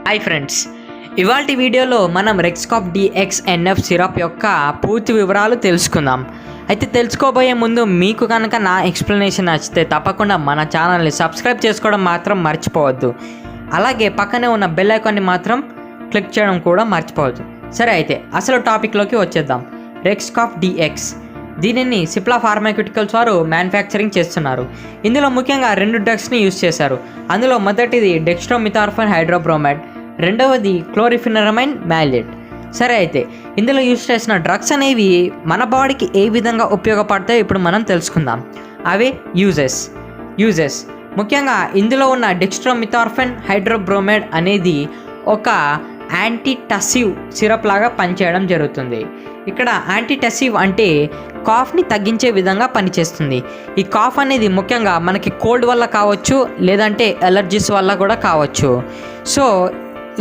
Hi friends, ఇవాల్టి వీడియోలో మనం రెక్స్కాఫ్ DX NF సిరప్ యొక్క పూర్తి వివరాలు తెలుసుకుందాం. అయితే తెలుసుకోబోయే ముందు మీకు కనుక నా ఎక్స్ప్లెనేషన్ నచ్చితే తప్పకుండా మన ఛానల్ని సబ్స్క్రైబ్ చేసుకోవడం మాత్రం మర్చిపోవద్దు. అలాగే పక్కనే ఉన్న బెల్ ఐకాన్ని మాత్రం క్లిక్ చేయడం కూడా మర్చిపోవద్దు. సరే, అయితే అసలు టాపిక్లోకి వచ్చేద్దాం. రెక్స్కాఫ్ DX దీనిని సిప్లా ఫార్మాక్యూటికల్స్ వారు మ్యానుఫ్యాక్చరింగ్ చేస్తున్నారు. ఇందులో ముఖ్యంగా 2 డ్రగ్స్ని యూజ్ చేశారు. అందులో మొదటిది డెక్స్ట్రోమిథార్ఫన్ హైడ్రోబ్రోమైడ్, రెండవది క్లోరిఫెనరమైన్ మ్యాలేట్. సరే, అయితే ఇందులో యూజ్ చేసిన డ్రగ్స్ అనేవి మన బాడీకి ఏ విధంగా ఉపయోగపడతాయో ఇప్పుడు మనం తెలుసుకుందాం. అవే యూజెస్ ముఖ్యంగా ఇందులో ఉన్న డెక్స్ట్రోమిథార్ఫన్ హైడ్రోబ్రోమైడ్ అనేది ఒక యాంటీటసివ్ సిరప్ లాగా పనిచేయడం జరుగుతుంది. ఇక్కడ యాంటీటసివ్ అంటే కాఫ్ని తగ్గించే విధంగా పనిచేస్తుంది. ఈ కాఫ్ అనేది ముఖ్యంగా మనకి కోల్డ్ వల్ల కావచ్చు, లేదంటే ఎలర్జీస్ వల్ల కూడా కావచ్చు. సో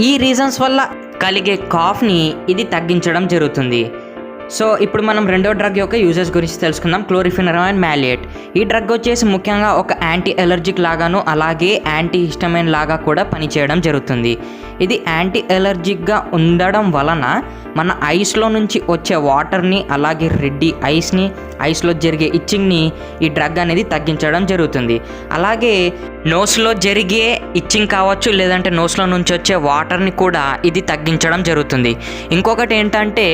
ఈ రీజన్స్ వల్ల కలిగే కాఫ్ని ఇది తగ్గించడం జరుగుతుంది. సో ఇప్పుడు మనం రెండో డ్రగ్ యొక్క యూజెస్ గురించి తెలుసుకుందాం. క్లోరిఫెనరమైన్ మ్యాలేట్. ఈ డ్రగ్ వచ్చేసి ముఖ్యంగా ఒక యాంటీ ఎలర్జిక్ లాగాను అలాగే యాంటీ హిస్టమైన్ లాగా కూడా పనిచేయడం జరుగుతుంది. ఇది యాంటీ ఎలర్జిక్గా ఉండడం వలన మన ఐస్లో నుంచి వచ్చే వాటర్ని అలాగే రెడ్డి ఐస్లో జరిగే ఇచ్చింగ్ని ఈ డ్రగ్ అనేది తగ్గించడం జరుగుతుంది. అలాగే నోస్లో జరిగే ఇచ్చింగ్ కావచ్చు, లేదంటే నోస్లో నుంచి వచ్చే వాటర్ని కూడా ఇది తగ్గించడం జరుగుతుంది. ఇంకొకటి ఏంటంటే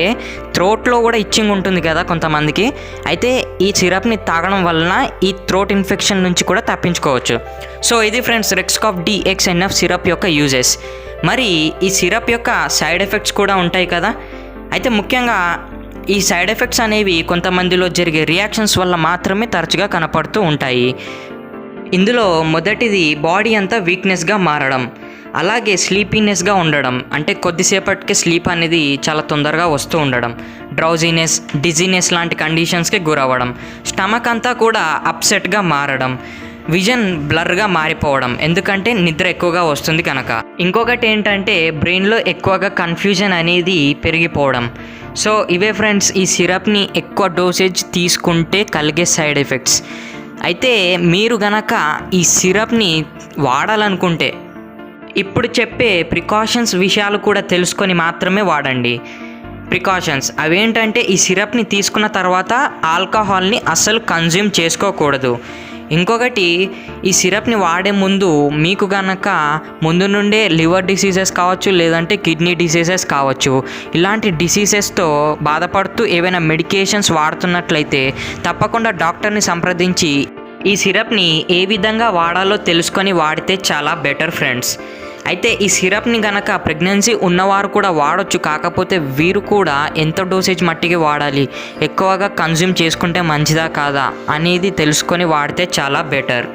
థ్రోట్లో కూడా ఇచ్చింగ్ ఉంటుంది కదా కొంతమందికి. అయితే ఈ సిరప్ని తాగడం వలన ఈ థ్రోట్ ఇన్ఫెక్షన్ నుంచి కూడా తప్పించుకోవచ్చు. సో ఇది ఫ్రెండ్స్ రెక్స్కాఫ్ DX NF సిరప్ యొక్క యూజెస్. మరి ఈ సిరప్ యొక్క సైడ్ ఎఫెక్ట్స్ కూడా ఉంటాయి కదా. అయితే ముఖ్యంగా ఈ సైడ్ ఎఫెక్ట్స్ అనేవి కొంతమందిలో జరిగే రియాక్షన్స్ వల్ల మాత్రమే తరచుగా కనపడుతూ ఉంటాయి. ఇందులో మొదటిది బాడీ అంతా వీక్నెస్గా మారడం, అలాగే స్లీపీనెస్గా ఉండడం, అంటే కొద్దిసేపటికి స్లీప్ అనేది చాలా తొందరగా వస్తూ ఉండడం, డ్రౌజీనెస్, డిజీనెస్ లాంటి కండిషన్స్కి గురవ్వడం, స్టమక్ అంతా కూడా అప్సెట్గా మారడం, విజన్ బ్లర్గా మారిపోవడం, ఎందుకంటే నిద్ర ఎక్కువగా వస్తుంది కనుక. ఇంకొకటి ఏంటంటే బ్రెయిన్లో ఎక్కువగా కన్ఫ్యూజన్ అనేది పెరిగిపోవడం. సో ఇవే ఫ్రెండ్స్ ఈ సిరప్ని ఎక్కువ డోసేజ్ తీసుకుంటే కలిగే సైడ్ ఎఫెక్ట్స్. అయితే మీరు గనక ఈ సిరప్ని వాడాలనుకుంటే ఇప్పుడు చెప్పే ప్రికాషన్స్ విషయాలు కూడా తెలుసుకొని మాత్రమే వాడండి. ప్రికాషన్స్ అవేంటంటే ఈ సిరప్ని తీసుకున్న తర్వాత ఆల్కహాల్ని అస్సలు కన్జ్యూమ్ చేసుకోకూడదు. ఇంకొకటి, ఈ సిరప్ని వాడే ముందు మీకు కనుక ముందు నుండే లివర్ డిసీజెస్ కావచ్చు, లేదంటే కిడ్నీ డిసీజెస్ కావచ్చు, ఇలాంటి డిసీజెస్తో బాధపడుతూ ఏవైనా మెడికేషన్స్ వాడుతున్నట్లయితే తప్పకుండా డాక్టర్ని సంప్రదించి ఈ సిరప్ని ఏ విధంగా వాడాలో తెలుసుకొని వాడితే చాలా బెటర్ ఫ్రెండ్స్. అయితే ఈ సిరప్ని కనుక ప్రెగ్నెన్సీ ఉన్నవారు కూడా వాడొచ్చు. కాకపోతే వీరు కూడా ఎంత డోసేజ్ మట్టికి వాడాలి, ఎక్కువగా కన్జ్యూమ్ చేసుకుంటే మంచిదా కాదా అనేది తెలుసుకొని వాడితే చాలా బెటర్.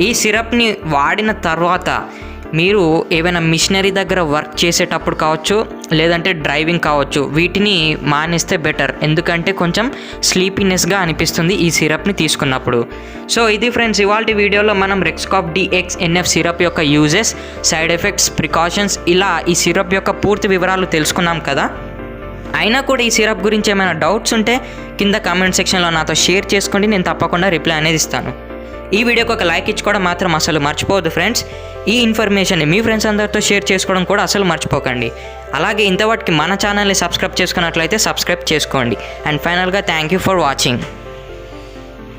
ఈ సిరప్ని వాడిన తర్వాత మీరు ఏవైనా మిషనరీ దగ్గర వర్క్ చేసేటప్పుడు కావచ్చు, లేదంటే డ్రైవింగ్ కావచ్చు, వీటిని మానేస్తే బెటర్. ఎందుకంటే కొంచెం స్లీపీనెస్గా అనిపిస్తుంది ఈ సిరప్ని తీసుకున్నప్పుడు. సో ఇది ఫ్రెండ్స్ ఇవాల్టి వీడియోలో మనం రెక్స్కాఫ్ DX NF సిరప్ యొక్క యూజెస్, సైడ్ ఎఫెక్ట్స్, ప్రికాషన్స్, ఇలా ఈ సిరప్ యొక్క పూర్తి వివరాలు తెలుసుకున్నాం కదా. అయినా కూడా ఈ సిరప్ గురించి ఏమైనా డౌట్స్ ఉంటే కింద కామెంట్ సెక్షన్లో నాతో షేర్ చేసుకోండి, నేను తప్పకుండా రిప్లై అనేది ఇస్తాను. ఈ వీడియోకి ఒక లైక్ ఇచ్చుకోవడం మాత్రం అసలు మర్చిపోవద్దు ఫ్రెండ్స్. ఈ ఇన్ఫర్మేషన్ని మీ ఫ్రెండ్స్ అందరితో షేర్ చేసుకోవడం కూడా అసలు మర్చిపోకండి. అలాగే ఇంతవరకు మన ఛానల్ని సబ్స్క్రైబ్ చేసుకున్నట్లయితే సబ్స్క్రైబ్ చేసుకోండి. అండ్ ఫైనల్గా థ్యాంక్ యూ ఫర్ వాచింగ్.